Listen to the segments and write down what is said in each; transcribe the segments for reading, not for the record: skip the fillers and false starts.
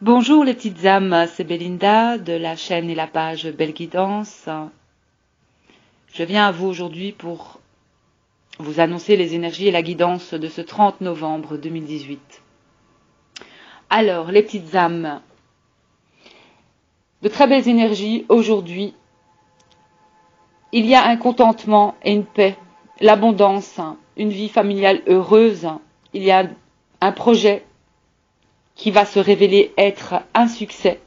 Bonjour les petites âmes, c'est Belinda de la chaîne et la page Belle Guidance. Je viens à vous aujourd'hui pour vous annoncer les énergies et la guidance de ce 30 novembre 2018. Alors les petites âmes, de très belles énergies aujourd'hui. Il y a un contentement et une paix, l'abondance, une vie familiale heureuse. Il y a un projet qui va se révéler être un succès.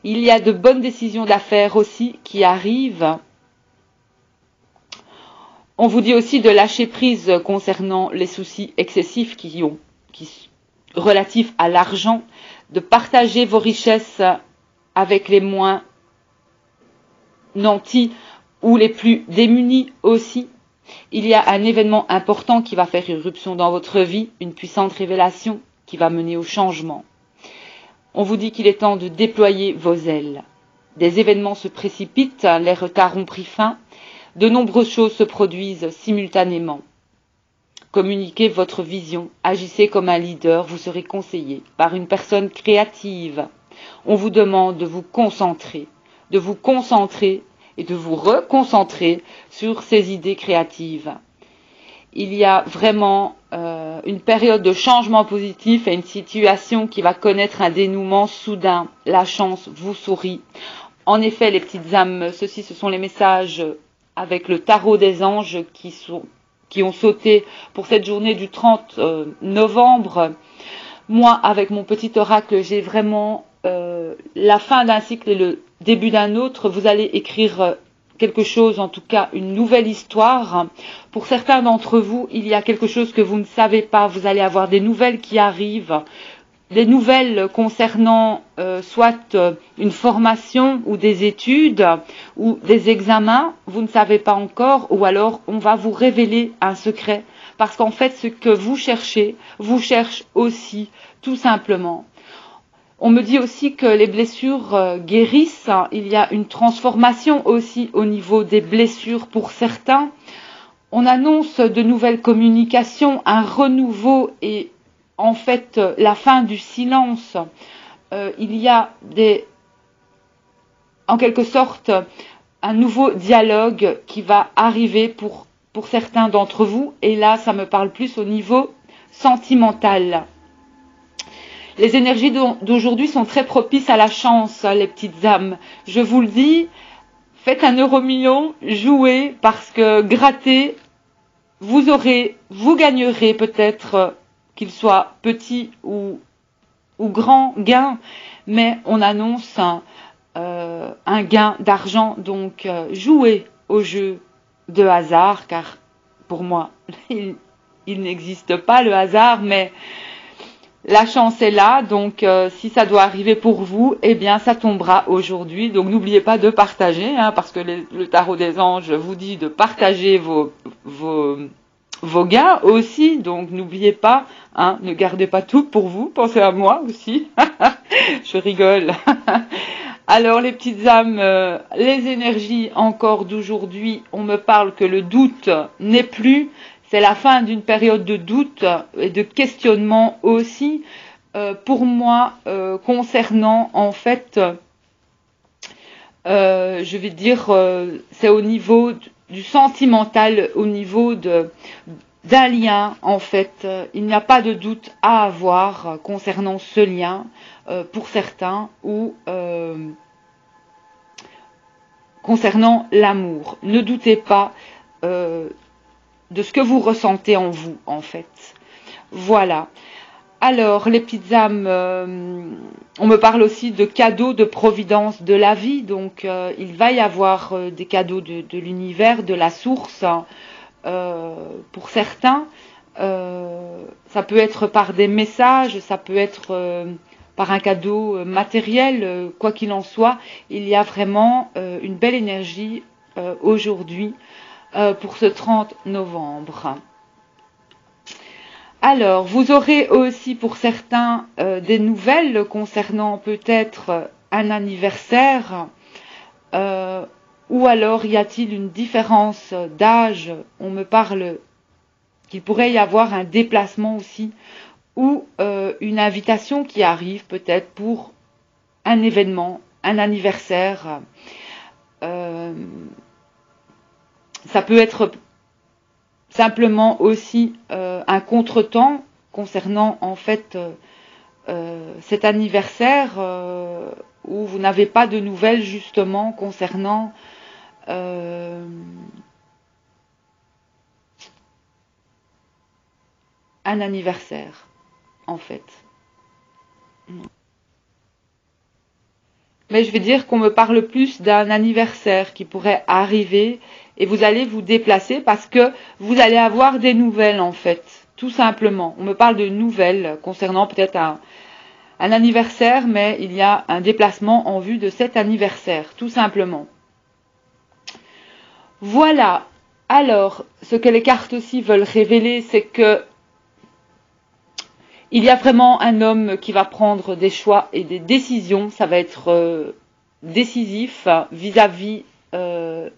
Il y a de bonnes décisions d'affaires aussi qui arrivent. On vous dit aussi de lâcher prise concernant les soucis excessifs relatifs à l'argent, de partager vos richesses avec les moins nantis ou les plus démunis aussi. Il y a un événement important qui va faire irruption dans votre vie, une puissante révélation qui va mener au changement. On vous dit qu'il est temps de déployer vos ailes. Des événements se précipitent, les retards ont pris fin, de nombreuses choses se produisent simultanément. Communiquez votre vision, agissez comme un leader, vous serez conseillé par une personne créative. On vous demande de vous concentrer et de vous reconcentrer sur ces idées créatives. Il y a vraiment une période de changement positif et une situation qui va connaître un dénouement soudain. La chance vous sourit. En effet, les petites âmes, ce sont les messages avec le tarot des anges qui ont sauté pour cette journée du 30 novembre. Moi, avec mon petit oracle, j'ai vraiment la fin d'un cycle et le début d'un autre. Vous allez écrire quelque chose, en tout cas une nouvelle histoire. Pour certains d'entre vous, il y a quelque chose que vous ne savez pas. Vous allez avoir des nouvelles qui arrivent, des nouvelles concernant soit une formation ou des études ou des examens. Vous ne savez pas encore, ou alors on va vous révéler un secret. Parce qu'en fait, ce que vous cherchez, vous cherche aussi, tout simplement. On me dit aussi que les blessures guérissent. Il y a une transformation aussi au niveau des blessures pour certains. On annonce de nouvelles communications, un renouveau et en fait la fin du silence. Il y a en quelque sorte un nouveau dialogue qui va arriver pour certains d'entre vous. Et là, ça me parle plus au niveau sentimental. Les énergies d'aujourd'hui sont très propices à la chance, les petites âmes. Je vous le dis, faites un euro-million, jouez, parce que gratter, vous gagnerez peut-être, qu'il soit petit ou grand gain, mais on annonce un gain d'argent. Donc jouez au jeu de hasard, car pour moi, il n'existe pas le hasard, mais la chance est là, donc si ça doit arriver pour vous, eh bien ça tombera aujourd'hui. Donc n'oubliez pas de partager, parce que le tarot des anges vous dit de partager vos gains aussi. Donc n'oubliez pas, ne gardez pas tout pour vous, pensez à moi aussi. Je rigole. Alors les petites âmes, les énergies encore d'aujourd'hui, on me parle que le doute n'est plus. C'est la fin d'une période de doute et de questionnement aussi. Pour moi, concernant en fait, je vais dire, c'est au niveau du sentimental, au niveau d'un lien en fait. Il n'y a pas de doute à avoir concernant ce lien pour certains ou concernant l'amour. Ne doutez pas de ce que vous ressentez en vous, en fait. Voilà. Alors, les petites âmes, on me parle aussi de cadeaux de providence de la vie. Donc, il va y avoir des cadeaux de l'univers, de la source. Pour certains, ça peut être par des messages, ça peut être par un cadeau matériel. Quoi qu'il en soit, il y a vraiment une belle énergie aujourd'hui pour ce 30 novembre. Alors, vous aurez aussi pour certains des nouvelles concernant peut-être un anniversaire ou alors y a-t-il une différence d'âge. On me parle qu'il pourrait y avoir un déplacement aussi ou une invitation qui arrive peut-être pour un événement, un anniversaire. Ça peut être simplement aussi un contretemps concernant en fait cet anniversaire où vous n'avez pas de nouvelles justement concernant un anniversaire en fait. Mais je vais dire qu'on me parle plus d'un anniversaire qui pourrait arriver et vous allez vous déplacer parce que vous allez avoir des nouvelles en fait, tout simplement. On me parle de nouvelles concernant peut-être un anniversaire, mais il y a un déplacement en vue de cet anniversaire, tout simplement. Voilà. Alors, ce que les cartes aussi veulent révéler, c'est que il y a vraiment un homme qui va prendre des choix et des décisions. Ça va être décisif vis-à-vis d'une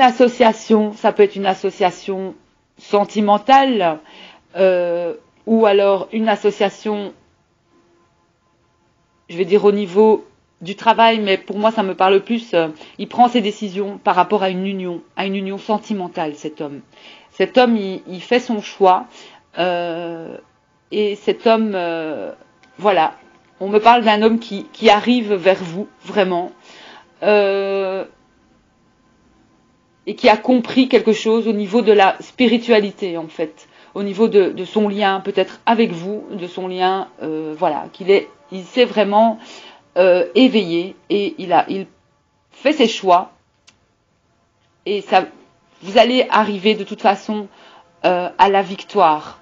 association. Ça peut être une association sentimentale ou alors une association, je vais dire au niveau du travail, mais pour moi ça me parle plus. Il prend ses décisions par rapport à une union sentimentale, cet homme. Cet homme, il fait son choix. Et cet homme, voilà, on me parle d'un homme qui arrive vers vous, vraiment, et qui a compris quelque chose au niveau de la spiritualité, en fait, au niveau de son lien, peut-être avec vous, de son lien, voilà, il s'est vraiment éveillé et il fait ses choix, et ça, vous allez arriver de toute façon à la victoire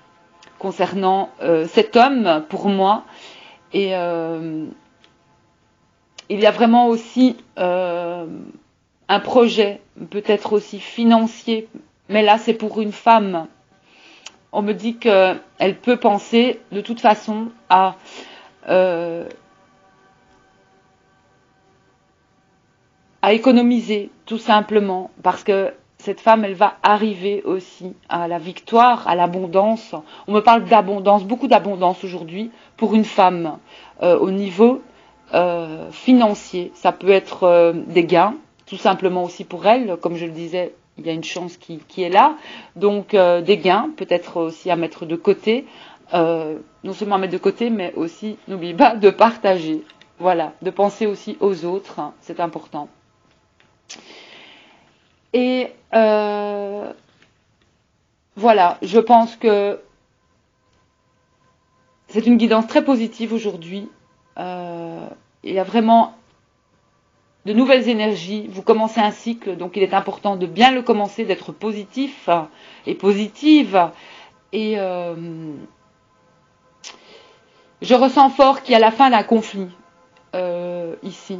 concernant cet homme pour moi. Et il y a vraiment aussi un projet, peut-être aussi financier, mais là c'est pour une femme. On me dit qu'elle peut penser de toute façon à économiser, tout simplement, parce que cette femme, elle va arriver aussi à la victoire, à l'abondance. On me parle d'abondance, beaucoup d'abondance aujourd'hui pour une femme au niveau financier. Ça peut être des gains, tout simplement aussi pour elle. Comme je le disais, il y a une chance qui est là. Donc des gains, peut-être aussi à mettre de côté. Non seulement à mettre de côté, mais aussi, n'oublie pas, de partager. Voilà, de penser aussi aux autres, hein, c'est important. Et voilà, je pense que c'est une guidance très positive aujourd'hui. Il y a vraiment de nouvelles énergies. Vous commencez un cycle, donc il est important de bien le commencer, d'être positif et positive. Et je ressens fort qu'il y a la fin d'un conflit ici,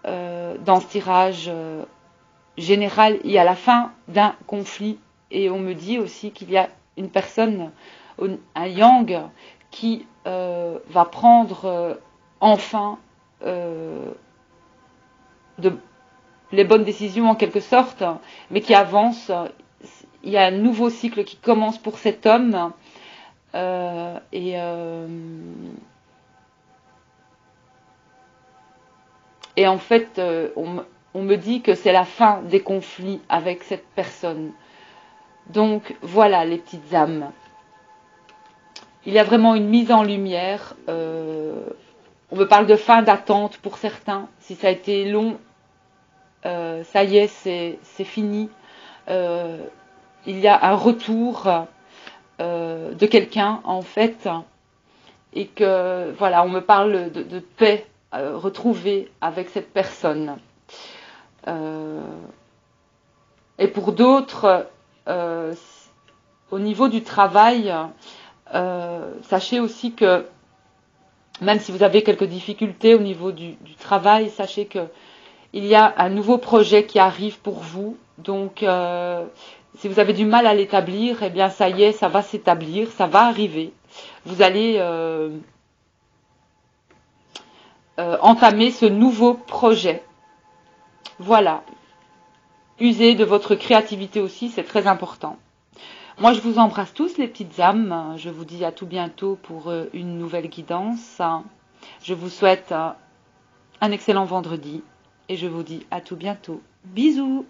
dans ce tirage général. Il y a la fin d'un conflit. Et on me dit aussi qu'il y a une personne, un yang, qui va prendre enfin les bonnes décisions en quelque sorte, mais qui avance. Il y a un nouveau cycle qui commence pour cet homme. Et en fait, on me dit que c'est la fin des conflits avec cette personne. Donc voilà les petites âmes. Il y a vraiment une mise en lumière. On me parle de fin d'attente pour certains. Si ça a été long, ça y est, c'est fini. Il y a un retour de quelqu'un en fait. Et que voilà, on me parle de paix retrouvée avec cette personne. Et pour d'autres, au niveau du travail, sachez aussi que même si vous avez quelques difficultés au niveau du travail, sachez que il y a un nouveau projet qui arrive pour vous. Donc, si vous avez du mal à l'établir, eh bien ça y est, ça va s'établir, ça va arriver. Vous allez entamer ce nouveau projet. Voilà. Usez de votre créativité aussi, c'est très important. Moi, je vous embrasse tous, les petites âmes. Je vous dis à tout bientôt pour une nouvelle guidance. Je vous souhaite un excellent vendredi et je vous dis à tout bientôt. Bisous!